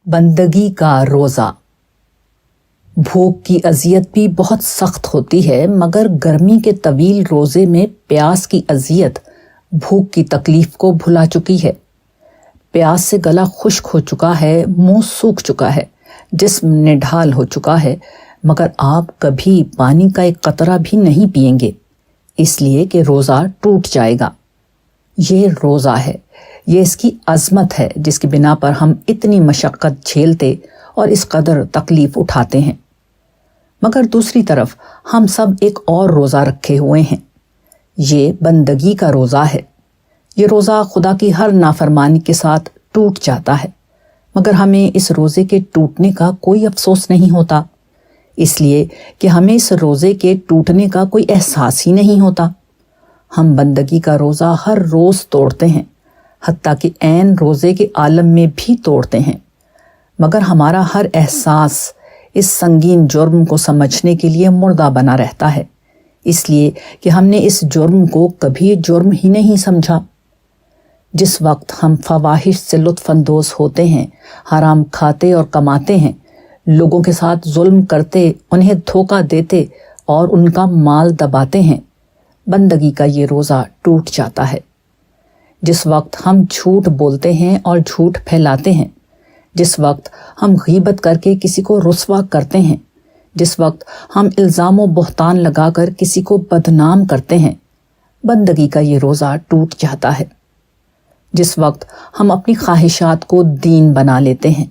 بندگی کا روزہ۔ بھوک کی اذیت بھی بہت سخت ہوتی ہے، مگر گرمی کے طویل روزے میں پیاس کی اذیت بھوک کی تکلیف کو بھلا چکی ہے۔ پیاس سے گلا خشک ہو چکا ہے، منہ سوکھ چکا ہے، جسم نڈھال ہو چکا ہے، مگر آپ کبھی پانی کا ایک قطرہ بھی نہیں پئیں گے، اس لیے کہ روزہ ٹوٹ جائے گا۔ یہ روزہ ہے، یہ اس کی عظمت ہے جس کی بنا پر ہم اتنی مشقت جھیلتے اور اس قدر تکلیف اٹھاتے ہیں۔ مگر دوسری طرف ہم سب ایک اور روزہ رکھے ہوئے ہیں، یہ بندگی کا روزہ ہے۔ یہ روزہ خدا کی ہر نافرمانی کے ساتھ ٹوٹ جاتا ہے، مگر ہمیں اس روزے کے ٹوٹنے کا کوئی افسوس نہیں ہوتا، اس لیے کہ ہمیں اس روزے کے ٹوٹنے کا کوئی احساس ہی نہیں ہوتا۔ ہم بندگی کا روزہ ہر روز توڑتے ہیں، حتیٰ کہ عین روزے کے عالم میں بھی توڑتے ہیں، مگر ہمارا ہر احساس اس سنگین جرم کو سمجھنے کے لیے مردہ بنا رہتا ہے، اس لیے کہ ہم نے اس جرم کو کبھی جرم ہی نہیں سمجھا۔ جس وقت ہم فواحش سے لطف اندوز ہوتے ہیں، حرام کھاتے اور کماتے ہیں، لوگوں کے ساتھ ظلم کرتے، انہیں دھوکہ دیتے اور ان کا مال دباتے ہیں، بندگی کا یہ روزہ ٹوٹ جاتا ہے۔ جس وقت ہم جھوٹ بولتے ہیں اور جھوٹ پھیلاتے ہیں، جس وقت ہم غیبت کر کے کسی کو رسوا کرتے ہیں، جس وقت ہم الزام و بہتان لگا کر کسی کو بدنام کرتے ہیں، بندگی کا یہ روزہ ٹوٹ جاتا ہے۔ جس وقت ہم اپنی خواہشات کو دین بنا لیتے ہیں،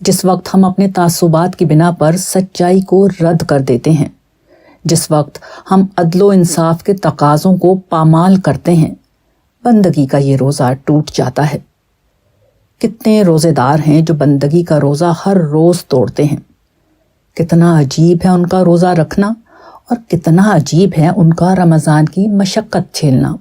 جس وقت ہم اپنے تعصبات کی بنا پر سچائی کو رد کر دیتے ہیں، جس وقت ہم عدل و انصاف کے تقاضوں کو پامال کرتے ہیں، بندگی کا یہ روزہ ٹوٹ جاتا ہے۔ کتنے روزے دار ہیں جو بندگی کا روزہ ہر روز توڑتے ہیں۔ کتنا عجیب ہے ان کا روزہ رکھنا اور کتنا عجیب ہے ان کا رمضان کی مشقت جھیلنا۔